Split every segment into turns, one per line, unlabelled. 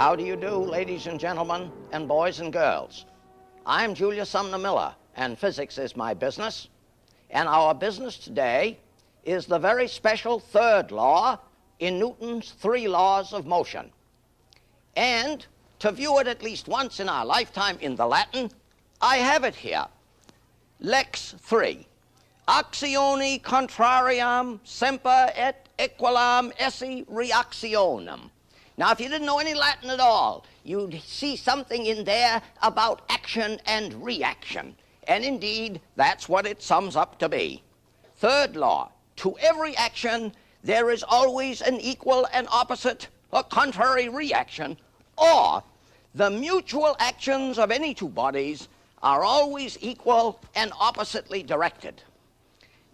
How do you do, ladies and gentlemen, and boys and girls? I'm Julius Sumner Miller, and physics is my business. And our business today is the very special third law in Newton's three laws of motion. And to view it at least once in our lifetime in the Latin, I have it here. Lex 3. Actione contrariam semper et equalam esse reactionem. Now, if you didn't know any Latin at all, you'd see something in there about action and reaction. And indeed, that's what it sums up to be. Third law, to every action, there is always an equal and opposite or contrary reaction, or the mutual actions of any two bodies are always equal and oppositely directed.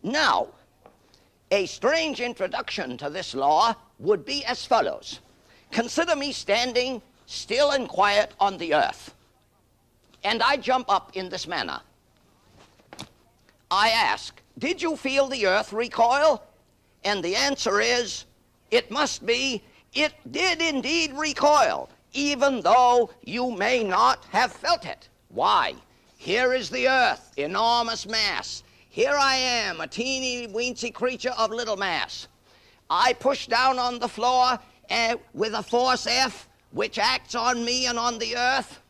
Now, a strange introduction to this law would be as follows. Consider me standing still and quiet on the earth, and I jump up in this manner. I ask, did you feel the earth recoil? And the answer is, it must be, it did indeed recoil, even though you may not have felt it. Why? Here is the earth, enormous mass. Here I am, a teeny-weensy creature of little mass. I push down on the floor with a force F, which acts on me and on the earth.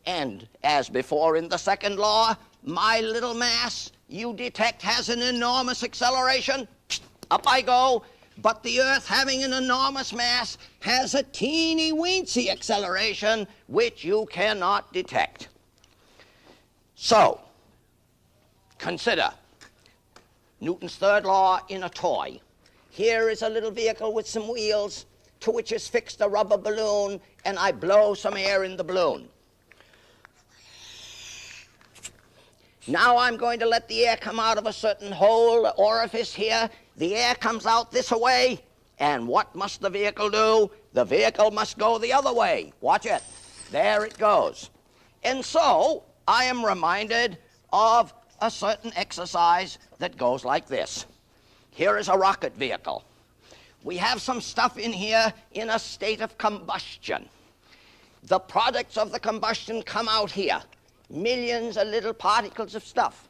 And as before in the second law, my little mass, you detect, has an enormous acceleration. Up I go. But the earth, having an enormous mass, has a teeny-weensy acceleration, which you cannot detect. So, consider Newton's third law in a toy. Here is a little vehicle with some wheels, to which is fixed a rubber balloon, and I blow some air in the balloon. Now I'm going to let the air come out of a certain hole, orifice here. The air comes out this way, and what must the vehicle do? The vehicle must go the other way. Watch it. There it goes. And so I am reminded of a certain exercise that goes like this. Here is a rocket vehicle. We have some stuff in here in a state of combustion. The products of the combustion come out here, millions of little particles of stuff.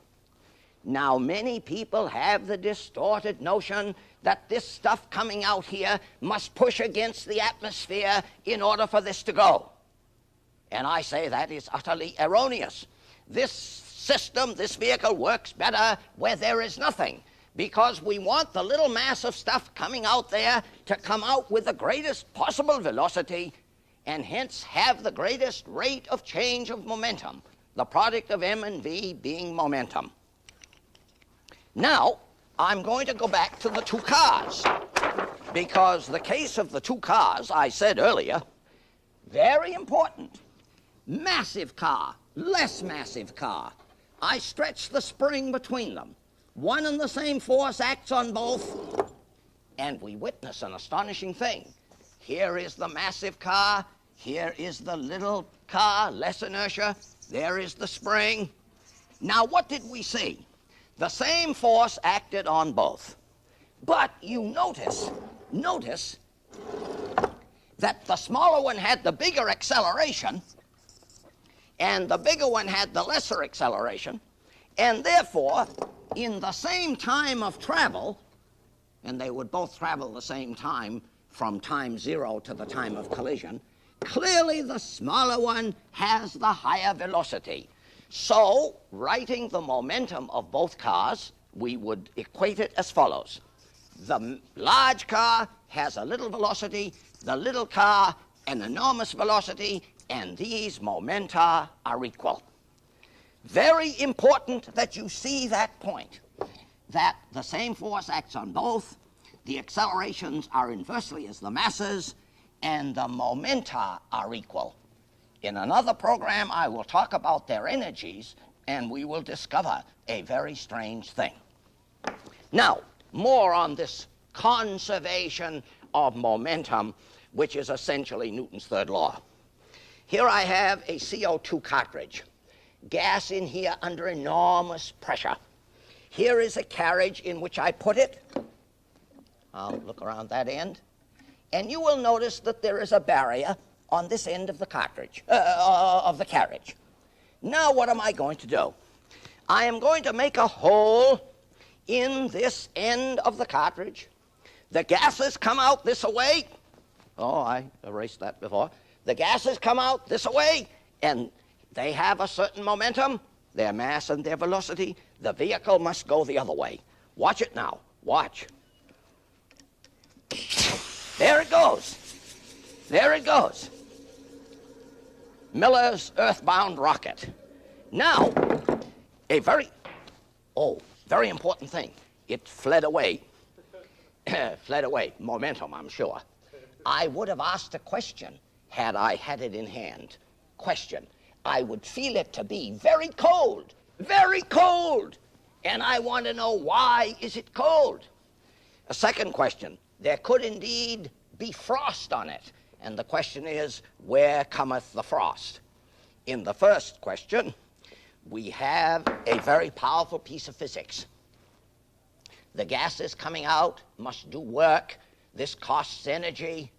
Now, many people have the distorted notion that this stuff coming out here must push against the atmosphere in order for this to go. And I say that is utterly erroneous. This system, this vehicle, works better where there is nothing, because we want the little mass of stuff coming out there to come out with the greatest possible velocity and hence have the greatest rate of change of momentum, the product of m and v being momentum. Now, I'm going to go back to the two cars, because the case of the two cars, I said earlier, very important. Massive car, less massive car. I stretch the spring between them. One and the same force acts on both, and we witness an astonishing thing. Here is the massive car, here is the little car, less inertia, there is the spring. Now, what did we see? The same force acted on both. But you notice that the smaller one had the bigger acceleration, and the bigger one had the lesser acceleration, and therefore, in the same time of travel, and they would both travel the same time from time zero to the time of collision, clearly the smaller one has the higher velocity. So, writing the momentum of both cars, we would equate it as follows. The large car has a little velocity, the little car an enormous velocity, and these momenta are equal. Very important that you see that point, that the same force acts on both, the accelerations are inversely as the masses, and the momenta are equal. In another program, I will talk about their energies, and we will discover a very strange thing. Now, more on this conservation of momentum, which is essentially Newton's third law. Here I have a CO2 cartridge. Gas in here under enormous pressure. Here is a carriage in which I put it. I'll look around that end. And you will notice that there is a barrier on this end of the cartridge, of the carriage. Now what am I going to do? I am going to make a hole in this end of the cartridge. The gases come out this way. Oh, I erased that before. The gases come out this way, and they have a certain momentum, their mass and their velocity. The vehicle must go the other way. Watch it now. Watch. There it goes. There it goes. Miller's earthbound rocket. Now, a very important thing. It fled away. Fled away. Momentum, I'm sure. I would have asked a question had I had it in hand. Question. I would feel it to be very cold. Very cold. And I want to know, why is it cold? A second question. There could indeed be frost on it. And the question is, where cometh the frost? In the first question, we have a very powerful piece of physics. The gases coming out must do work. This costs energy.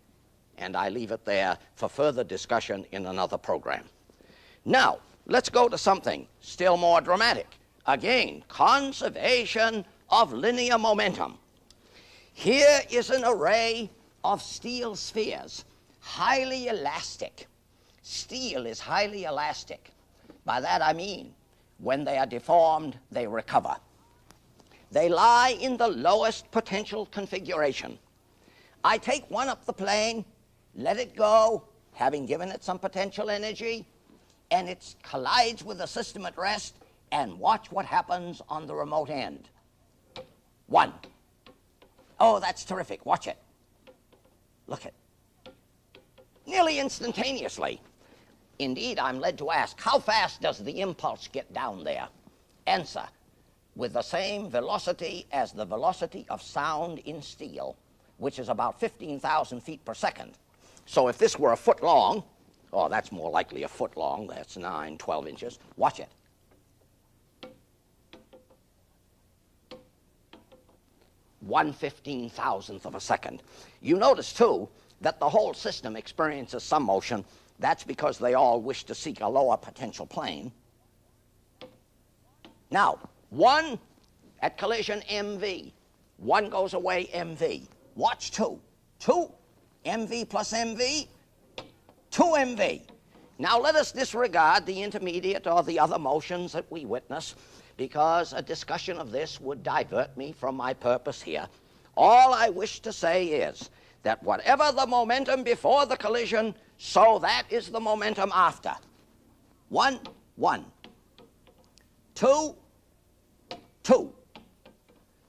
And I leave it there for further discussion in another program. Now, let's go to something still more dramatic. Again, conservation of linear momentum. Here is an array of steel spheres, highly elastic. Steel is highly elastic. By that I mean, when they are deformed, they recover. They lie in the lowest potential configuration. I take one up the plane, let it go, having given it some potential energy, and it collides with the system at rest, and watch what happens on the remote end. One. Oh, that's terrific. Watch it. Look it. Nearly instantaneously. Indeed, I'm led to ask, how fast does the impulse get down there? Answer, with the same velocity as the velocity of sound in steel, which is about 15,000 feet per second. So if this were a foot long, oh, that's more likely a foot long, that's 9, 12 inches. Watch it. One 15,000th of a second. You notice, too, that the whole system experiences some motion. That's because they all wish to seek a lower potential plane. Now, one at collision MV. One goes away MV. Watch two. 2 MV plus MV, 2 MV. Now let us disregard the intermediate or the other motions that we witness, because a discussion of this would divert me from my purpose here. All I wish to say is that whatever the momentum before the collision, so that is the momentum after. 1, 1. 2, 2.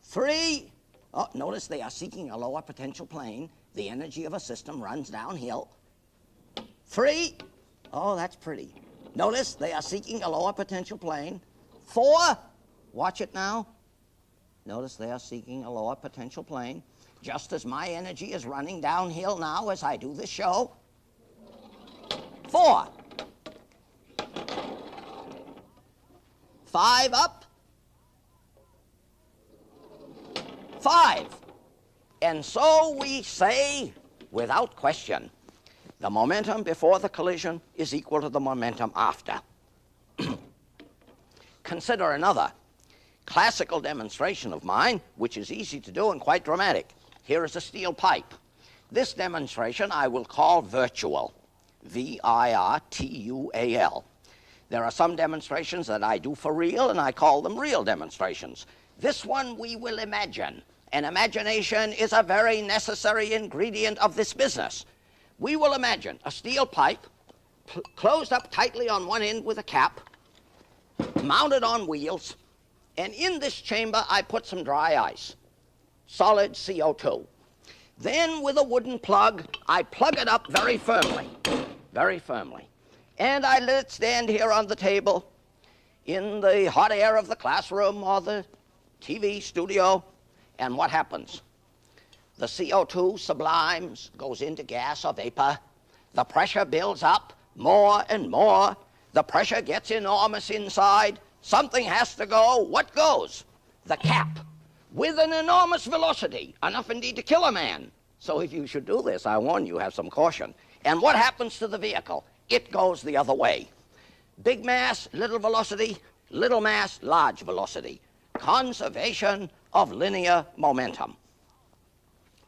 3, oh, notice they are seeking a lower potential plane. The energy of a system runs downhill. 3, oh, that's pretty. Notice they are seeking a lower potential plane. 4, watch it now. Notice they are seeking a lower potential plane, just as my energy is running downhill now as I do this show. 4. 5 up. 5. And so we say, without question, the momentum before the collision is equal to the momentum after. Consider another classical demonstration of mine, which is easy to do and quite dramatic. Here is a steel pipe. This demonstration I will call virtual, V-I-R-T-U-A-L. There are some demonstrations that I do for real, and I call them real demonstrations. This one we will imagine. And imagination is a very necessary ingredient of this business. We will imagine a steel pipe closed up tightly on one end with a cap, mounted on wheels, and in this chamber I put some dry ice, solid CO2. Then with a wooden plug, I plug it up very firmly, and I let it stand here on the table in the hot air of the classroom or the TV studio. And what happens? The CO2 sublimes, goes into gas or vapor. The pressure builds up more and more. The pressure gets enormous inside. Something has to go. What goes? The cap, with an enormous velocity, enough indeed to kill a man. So if you should do this, I warn you, have some caution. And what happens to the vehicle? It goes the other way. Big mass, little velocity, little mass, large velocity. Conservation of linear momentum.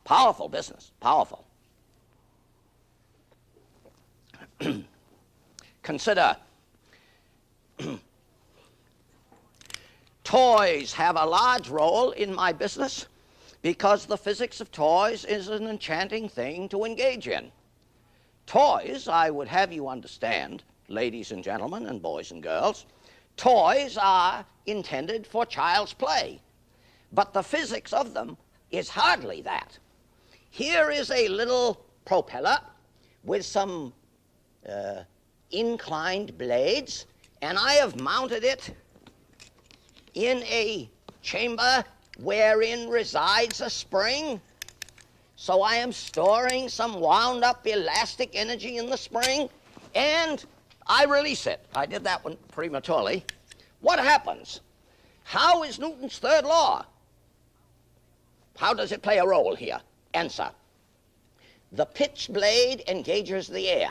Powerful business, powerful. Consider toys have a large role in my business because the physics of toys is an enchanting thing to engage in. Toys, I would have you understand, ladies and gentlemen and boys and girls, toys are intended for child's play, but the physics of them is hardly that. Here is a little propeller with some inclined blades, and I have mounted it in a chamber wherein resides a spring. So I am storing some wound up elastic energy in the spring, and I release it. I did that one prematurely. What happens? How is Newton's third law? How does it play a role here? Answer. The pitch blade engages the air,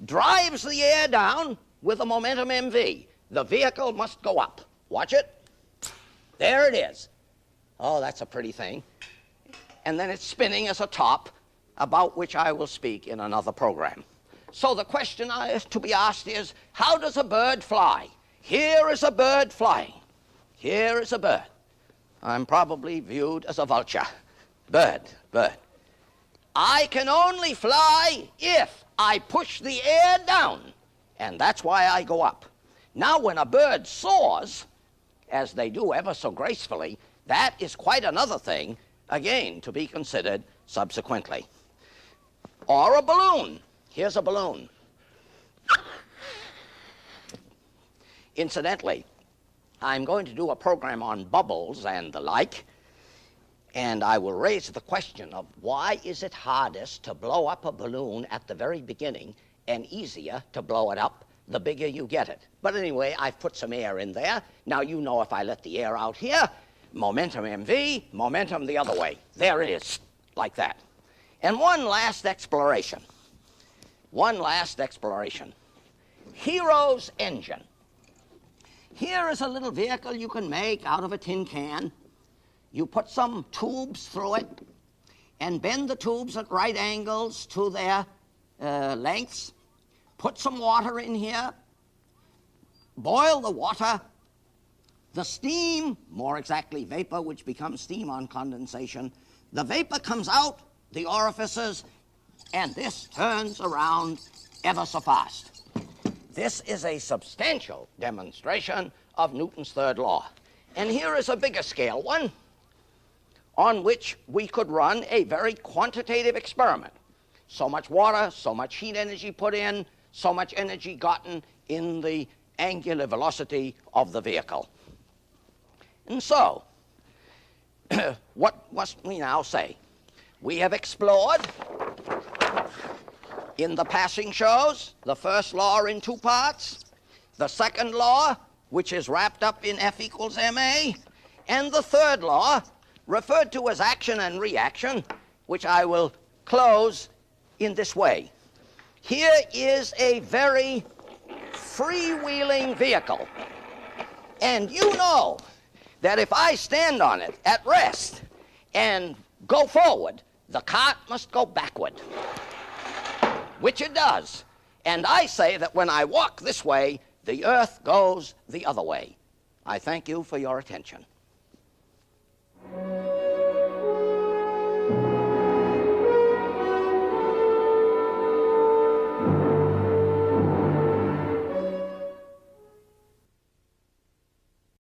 drives the air down with a momentum mv. The vehicle must go up. Watch it. There it is. Oh, that's a pretty thing. And then it's spinning as a top, about which I will speak in another program. So the question to be asked is, how does a bird fly? Here is a bird flying. Here is a bird. I'm probably viewed as a vulture. Bird, bird. I can only fly if I push the air down, and that's why I go up. Now, when a bird soars, as they do ever so gracefully, that is quite another thing, again, to be considered subsequently. Or a balloon. Here's a balloon. Incidentally, I'm going to do a program on bubbles and the like, and I will raise the question of why is it hardest to blow up a balloon at the very beginning and easier to blow it up the bigger you get it. But anyway, I've put some air in there. Now you know if I let the air out here, momentum mv, momentum the other way. There it is, like that. And one last exploration. One last exploration. Hero's engine. Here is a little vehicle you can make out of a tin can. You put some tubes through it and bend the tubes at right angles to their lengths. Put some water in here. Boil the water. The steam, more exactly vapor, which becomes steam on condensation, the vapor comes out the orifices, and this turns around ever so fast. This is a substantial demonstration of Newton's third law. And here is a bigger scale one on which we could run a very quantitative experiment. So much water, so much heat energy put in, so much energy gotten in the angular velocity of the vehicle. And so, what must we now say? We have explored in the passing shows the first law in two parts, the second law, which is wrapped up in F equals ma, and the third law, referred to as action and reaction, which I will close in this way. Here is a very freewheeling vehicle, and you know that if I stand on it at rest and go forward, the cart must go backward, which it does. And I say that when I walk this way, the earth goes the other way. I thank you for your attention.